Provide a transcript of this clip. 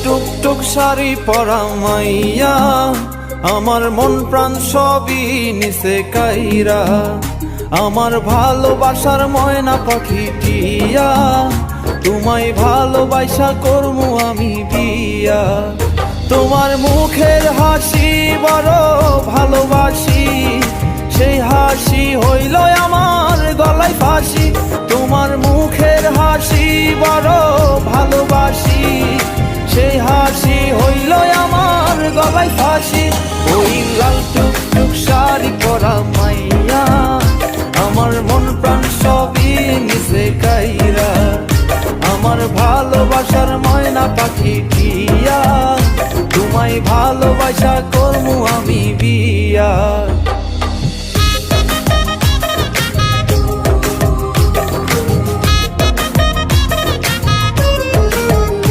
টুকটুক শাড়ি পরা মাইয়া, আমার মন প্রাণ সবই নিছে কাইরা। আমার ভালোবাসার ময়না পাখি টিয়া, তোমায় ভালোবাসা করমু আমি বিয়া। তোমার মুখের হাসি বড় ভালোবাসি, সেই হাসি হইল আমার গলায় ফাঁসি। তোমার মুখের হাসি বড় ভালোবাসি, সেই হাসি হইল আমার গলায় ফাঁসি। ওই লাল টুকটুক শাড়ি পরা মাইয়া, আমার মন প্রাণ সবই নিছে কাইরা। আমার ভালোবাসার ময়না পাখি টিয়া, তোমায় ভালোবাসা করমু আমি বিয়া।